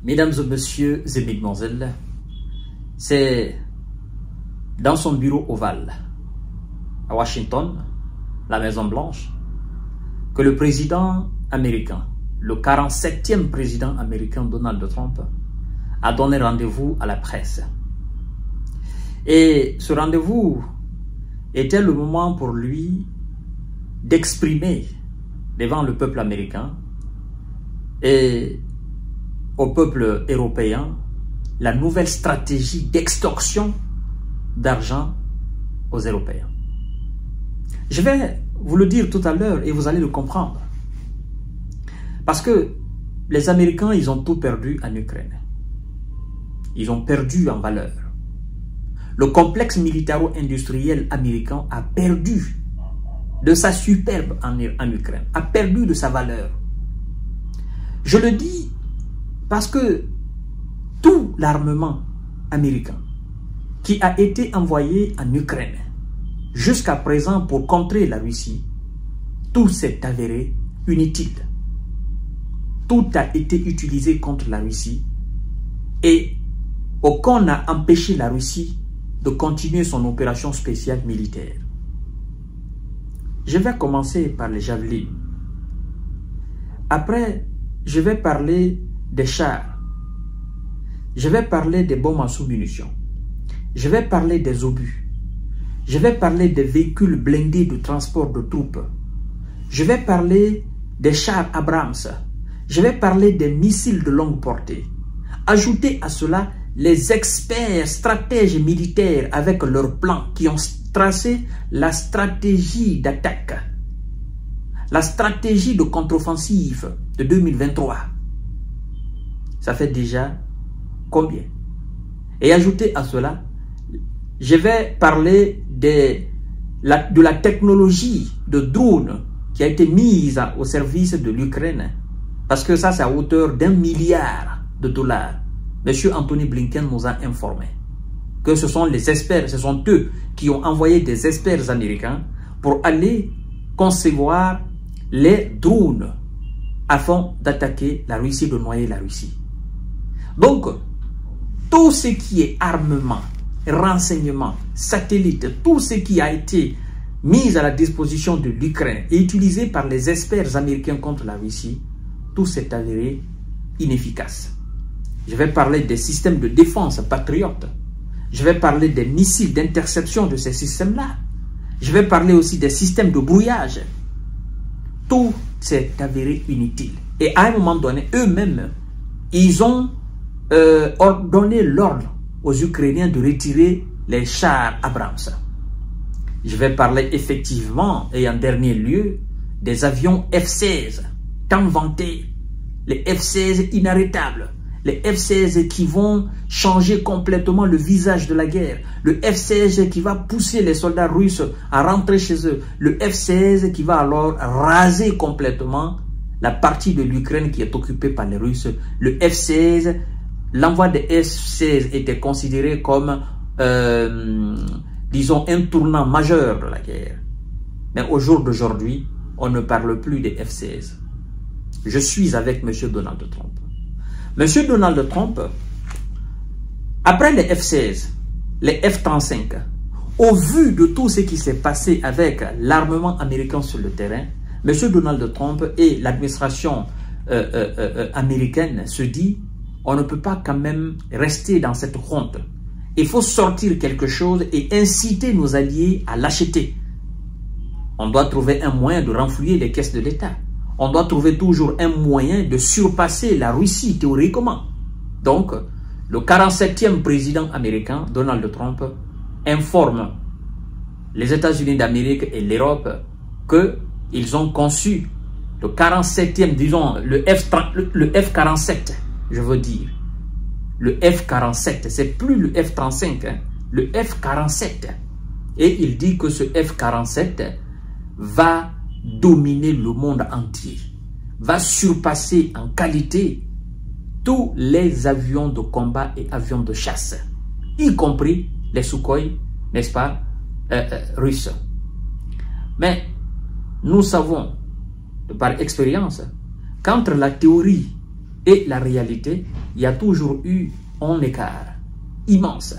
Mesdames et messieurs et mesdemoiselles, c'est dans son bureau ovale à Washington, la Maison Blanche, que le président américain, le 47e président américain Donald Trump, a donné rendez-vous à la presse. Et ce rendez-vous était le moment pour lui d'exprimer devant le peuple américain et au peuple européen la nouvelle stratégie d'extorsion d'argent aux Européens. Je vais vous le dire tout à l'heure et vous allez le comprendre. Parce que les Américains, ils ont tout perdu en Ukraine. Ils ont perdu en valeur. Le complexe militaro-industriel américain a perdu de sa superbe en Ukraine, a perdu de sa valeur. Je le dis parce que tout l'armement américain qui a été envoyé en Ukraine jusqu'à présent pour contrer la Russie, tout s'est avéré inutile. Tout a été utilisé contre la Russie et aucun n'a empêché la Russie de continuer son opération spéciale militaire. Je vais commencer par les javelines. Après, je vais parler des chars. Je vais parler des bombes à sous-munitions. Je vais parler des obus. Je vais parler des véhicules blindés de transport de troupes. Je vais parler des chars Abrams. Je vais parler des missiles de longue portée. Ajoutez à cela les experts stratèges militaires avec leurs plans qui ont tracé la stratégie d'attaque, la stratégie de contre-offensive de 2023. Ça fait déjà combien? Et ajoutez à cela, je vais parler de la technologie de drone qui a été mise au service de l'Ukraine. Parce que ça, c'est à hauteur d'1 milliard de dollars. Monsieur Anthony Blinken nous a informé que ce sont les experts, ce sont eux qui ont envoyé des experts américains pour aller concevoir les drones afin d'attaquer la Russie, de noyer la Russie. Donc, tout ce qui est armement, renseignement, satellite, tout ce qui a été mis à la disposition de l'Ukraine et utilisé par les experts américains contre la Russie, tout s'est avéré inefficace. Je vais parler des systèmes de défense patriotes. Je vais parler des missiles d'interception de ces systèmes-là. Je vais parler aussi des systèmes de brouillage. Tout s'est avéré inutile. Et à un moment donné, eux-mêmes, ils ont donné l'ordre aux Ukrainiens de retirer les chars Abrams. Je vais parler effectivement, et en dernier lieu, des avions F-16, tant vantés, les F-16 inarrêtables, les F-16 qui vont changer complètement le visage de la guerre, le F-16 qui va pousser les soldats russes à rentrer chez eux, le F-16 qui va alors raser complètement la partie de l'Ukraine qui est occupée par les Russes. Le F-16, l'envoi des F-16 était considéré comme, disons, un tournant majeur de la guerre. Mais au jour d'aujourd'hui, on ne parle plus des F-16. Je suis avec M. Donald Trump. M. Donald Trump, après les F-16, les F-35, au vu de tout ce qui s'est passé avec l'armement américain sur le terrain, M. Donald Trump et l'administration américaine se dit, on ne peut pas quand même rester dans cette honte. Il faut sortir quelque chose et inciter nos alliés à l'acheter. On doit trouver un moyen de renflouer les caisses de l'État. On doit trouver toujours un moyen de surpasser la Russie théoriquement. Donc, le 47e président américain, Donald Trump, informe les États-Unis d'Amérique et l'Europe qu'ils ont conçu le 47e, disons, le F-47, je veux dire. Le F-47, c'est plus le F-35, hein, le F-47. Et il dit que ce F-47 va dominer le monde entier, va surpasser en qualité tous les avions de combat et avions de chasse, y compris les Sukhoi, n'est-ce pas, russes. Mais nous savons, par expérience, qu'entre la théorie et la réalité, il y a toujours eu un écart immense.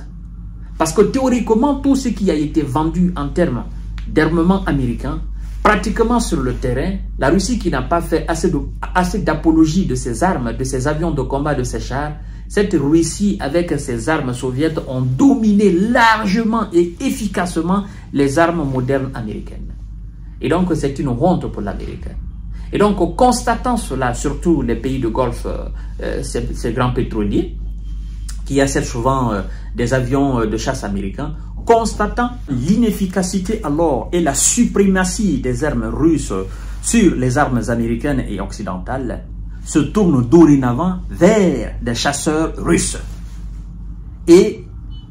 Parce que théoriquement, tout ce qui a été vendu en termes d'armement américain, pratiquement sur le terrain, la Russie qui n'a pas fait assez d'apologie de ses armes, de ses avions de combat, de ses chars, cette Russie avec ses armes soviétiques ont dominé largement et efficacement les armes modernes américaines. Et donc c'est une honte pour l'Amérique. Et donc constatant cela, surtout les pays de Golfe, ces grands pétroliers, qui achètent souvent des avions de chasse américains, constatant l'inefficacité alors et la suprématie des armes russes sur les armes américaines et occidentales, se tournent dorénavant vers des chasseurs russes. Et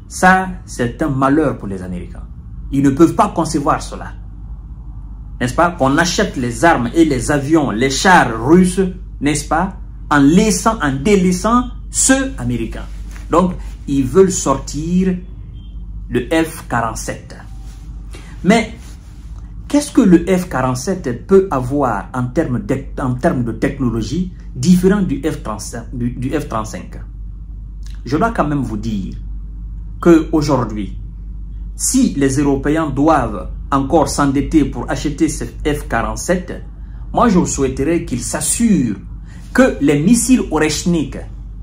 ça, c'est un malheur pour les Américains. Ils ne peuvent pas concevoir cela. N'est-ce pas? Qu'on achète les armes et les avions, les chars russes, n'est-ce pas? En délaissant ceux américains. Donc, ils veulent sortir le F-47. Mais, qu'est-ce que le F-47 peut avoir en termes de technologie différent du F-35? Je dois quand même vous dire qu'aujourd'hui, si les Européens doivent encore s'endetter pour acheter ce F-47, moi je souhaiterais qu'ils s'assurent que les missiles Oreshnik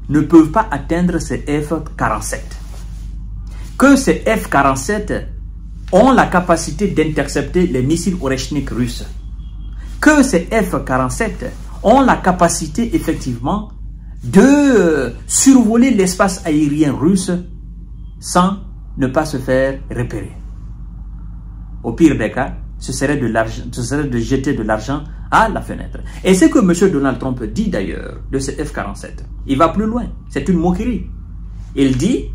ne peuvent pas atteindre ces F-47. Que ces F-47 ont la capacité d'intercepter les missiles Oreshnik russes. Que ces F-47 ont la capacité effectivement de survoler l'espace aérien russe sans ne pas se faire repérer. Au pire des cas, ce serait de jeter de l'argent à la fenêtre. Et c'est que M. Donald Trump dit d'ailleurs de ce F-47. Il va plus loin. C'est une moquerie. Il dit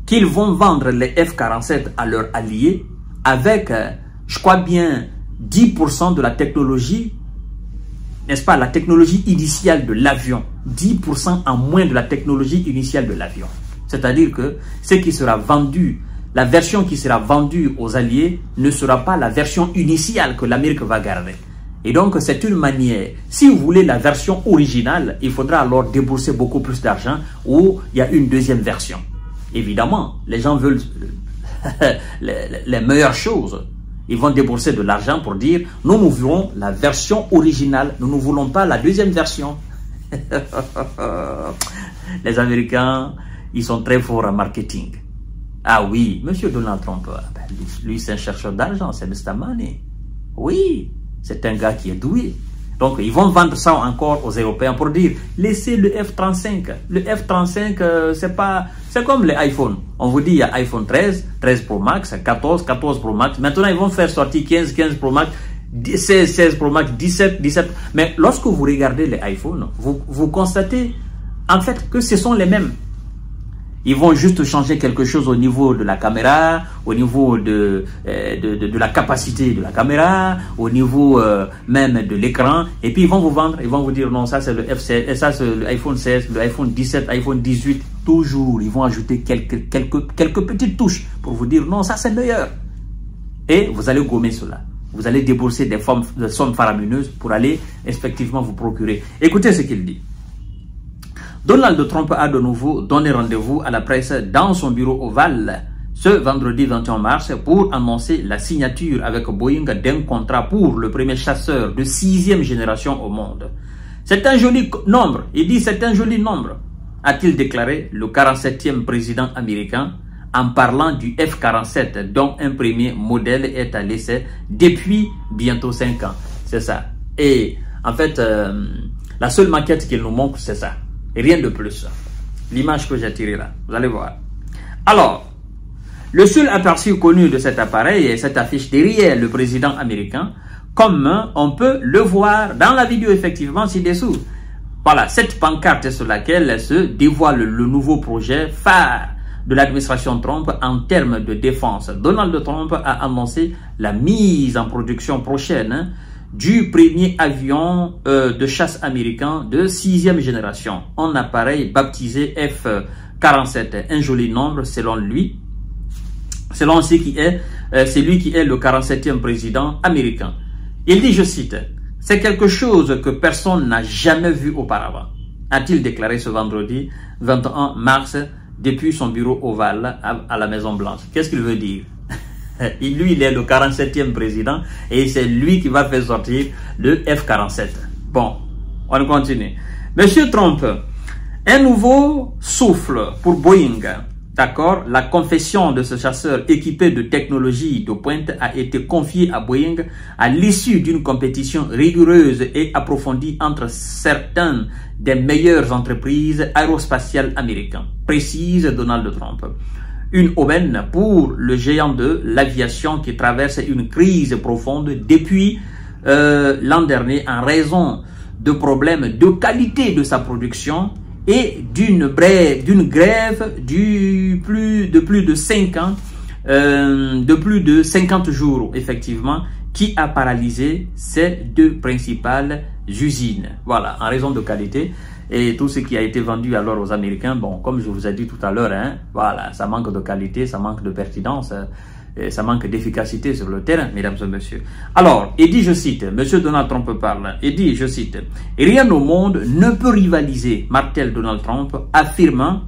qu'ils vont vendre les F-47 à leurs alliés avec, je crois bien, 10% de la technologie, n'est-ce pas, la technologie initiale de l'avion. 10% en moins de la technologie initiale de l'avion. C'est-à-dire que ce qui sera vendu, la version qui sera vendue aux alliés ne sera pas la version initiale que l'Amérique va garder. Et donc, c'est une manière, si vous voulez la version originale, il faudra alors débourser beaucoup plus d'argent ou il y a une deuxième version. Évidemment, les gens veulent les meilleures choses. Ils vont débourser de l'argent pour dire, nous voulons la version originale, nous ne voulons pas la deuxième version. Les Américains, ils sont très forts en marketing. Ah oui, M. Donald Trump, lui c'est un chercheur d'argent, c'est Mr. Money. Oui, c'est un gars qui est doué. Donc, ils vont vendre ça encore aux Européens pour dire, laissez le F-35. Le F-35, c'est comme les iPhones. On vous dit, il y a iPhone 13, 13 Pro Max, 14, 14 Pro Max. Maintenant, ils vont faire sortir 15, 15 Pro Max, 16, 16 Pro Max, 17, 17. Mais lorsque vous regardez les iPhones, vous constatez, en fait, que ce sont les mêmes. Ils vont juste changer quelque chose au niveau de la caméra, au niveau de la capacité de la caméra, au niveau même de l'écran. Et puis ils vont vous vendre, ils vont vous dire non, ça c'est le F16, et ça c'est le iPhone 16, le iPhone 17, iPhone 18. Toujours, ils vont ajouter quelques petites touches pour vous dire non, ça c'est meilleur. Et vous allez gommer cela. Vous allez débourser des sommes faramineuses pour aller effectivement vous procurer. Écoutez ce qu'il dit. Donald Trump a de nouveau donné rendez-vous à la presse dans son bureau ovale ce vendredi 21 mars pour annoncer la signature avec Boeing d'un contrat pour le premier chasseur de 6e génération au monde. C'est un joli nombre, il dit c'est un joli nombre, a-t-il déclaré le 47e président américain en parlant du F-47 dont un premier modèle est à l'essai depuis bientôt 5 ans. C'est ça. Et en fait, la seule maquette qu'il nous montre, c'est ça. Rien de plus. L'image que j'ai tirée là, vous allez voir. Alors, le seul aperçu connu de cet appareil est cette affiche derrière le président américain, comme on peut le voir dans la vidéo effectivement ci-dessous. Voilà, cette pancarte sur laquelle se dévoile le nouveau projet phare de l'administration Trump en termes de défense. Donald Trump a annoncé la mise en production prochaine du premier avion de chasse américain de 6e génération, un appareil baptisé F-47, un joli nombre selon lui, selon c'est lui qui est le 47e président américain. Il dit, je cite, c'est quelque chose que personne n'a jamais vu auparavant. a-t-il déclaré ce vendredi 21 mars depuis son bureau ovale à la Maison Blanche. Qu'est-ce qu'il veut dire? Lui, il est le 47e président et c'est lui qui va faire sortir le F-47. Bon, on continue. Monsieur Trump, un nouveau souffle pour Boeing. D'accord, la confession de ce chasseur équipé de technologies de pointe a été confiée à Boeing à l'issue d'une compétition rigoureuse et approfondie entre certaines des meilleures entreprises aérospatiales américaines, précise Donald Trump. Une aubaine pour le géant de l'aviation qui traverse une crise profonde depuis l'an dernier en raison de problèmes de qualité de sa production et d'une grève de plus de 5 ans, de plus de 50 jours, effectivement, qui a paralysé ces deux principales usines. Voilà, en raison de qualité. Et tout ce qui a été vendu alors aux Américains, bon, comme je vous ai dit tout à l'heure, hein, voilà, ça manque de qualité, ça manque de pertinence, ça manque d'efficacité sur le terrain, mesdames et messieurs. Alors, il dit, je cite, monsieur Donald Trump parle, il dit, je cite, « Rien au monde ne peut rivaliser, martèle Donald Trump, affirmant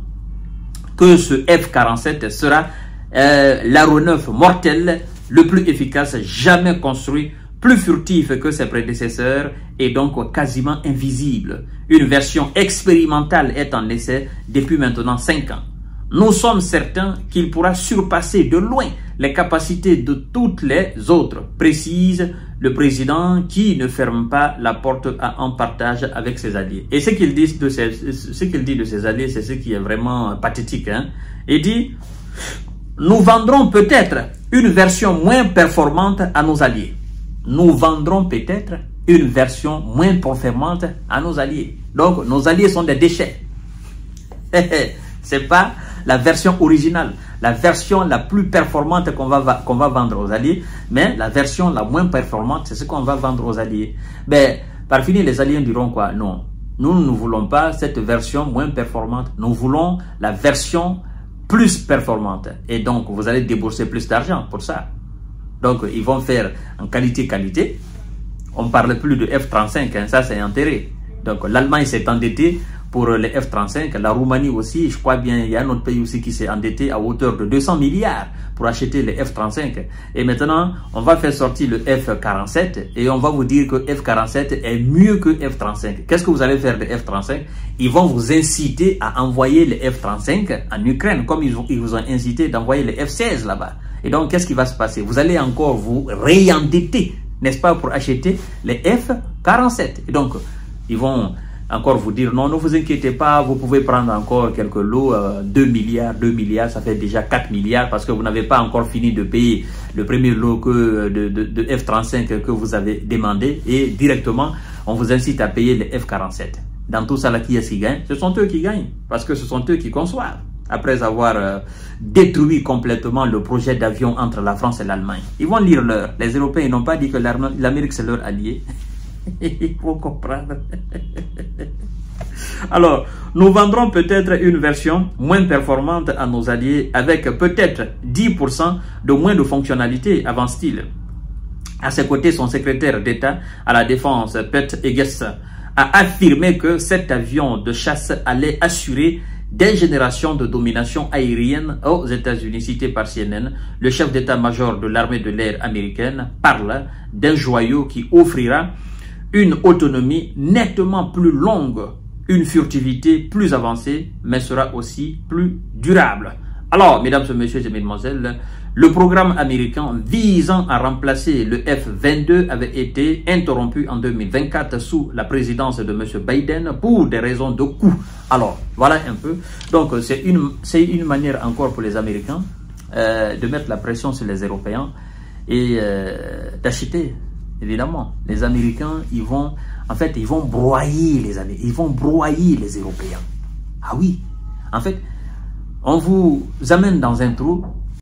que ce F-47 sera l'aéronef mortel le plus efficace jamais construit, plus furtif que ses prédécesseurs et donc quasiment invisible. Une version expérimentale est en essai depuis maintenant 5 ans. Nous sommes certains qu'il pourra surpasser de loin les capacités de toutes les autres, précise le président qui ne ferme pas la porte en partage avec ses alliés. Et ce qu'il dit de ses alliés, c'est ce qui est vraiment pathétique. Hein? Il dit, nous vendrons peut-être une version moins performante à nos alliés. Nous vendrons peut-être une version moins performante à nos alliés. Donc, nos alliés sont des déchets. C'est pas la version originale, la version la plus performante qu'on va vendre aux alliés, mais la version la moins performante, c'est ce qu'on va vendre aux alliés. Mais, par finir, les alliés diront quoi? Non, nous ne voulons pas cette version moins performante. Nous voulons la version plus performante. Et donc, vous allez débourser plus d'argent pour ça. Donc, ils vont faire en qualité-qualité. On ne parle plus de F-35, hein, ça c'est enterré. Donc, l'Allemagne s'est endettée pour les F-35. La Roumanie aussi, je crois bien, il y a un autre pays aussi qui s'est endetté à hauteur de 200 milliards pour acheter les F-35. Et maintenant, on va faire sortir le F-47 et on va vous dire que F-47 est mieux que F-35. Qu'est-ce que vous allez faire de F-35? Ils vont vous inciter à envoyer les F-35 en Ukraine, comme ils vous ont incité d'envoyer les F-16 là-bas. Et donc, qu'est-ce qui va se passer? Vous allez encore vous réendetter, n'est-ce pas, pour acheter les F-47. Et donc, ils vont encore vous dire, non, ne vous inquiétez pas, vous pouvez prendre encore quelques lots, 2 milliards, ça fait déjà 4 milliards, parce que vous n'avez pas encore fini de payer le premier lot de F-35 que vous avez demandé, et directement, on vous incite à payer les F-47. Dans tout ça, là, qui est-ce qui gagne? Ce sont eux qui gagnent, parce que ce sont eux qui conçoivent. Après avoir détruit complètement le projet d'avion entre la France et l'Allemagne. Ils vont lire l'heure. Les Européens n'ont pas dit que l'Amérique c'est leur allié. Il faut comprendre. Alors, nous vendrons peut-être une version moins performante à nos alliés avec peut-être 10% de moins de fonctionnalités, avance-t-il. À ses côtés, son secrétaire d'État à la Défense, Pete Hegseth, a affirmé que cet avion de chasse allait assurer des générations de domination aérienne aux États-Unis. Cité par CNN, le chef d'état-major de l'armée de l'air américaine parle d'un joyau qui offrira une autonomie nettement plus longue, une furtivité plus avancée, mais sera aussi plus durable. Alors, mesdames et messieurs et mesdemoiselles, le programme américain visant à remplacer le F-22 avait été interrompu en 2024 sous la présidence de M. Biden pour des raisons de coût. Alors, voilà un peu. Donc, c'est une manière encore pour les Américains de mettre la pression sur les Européens et d'acheter, évidemment. Les Américains, ils vont broyer ils vont broyer les Européens. Ah oui, en fait, on vous amène dans un trou,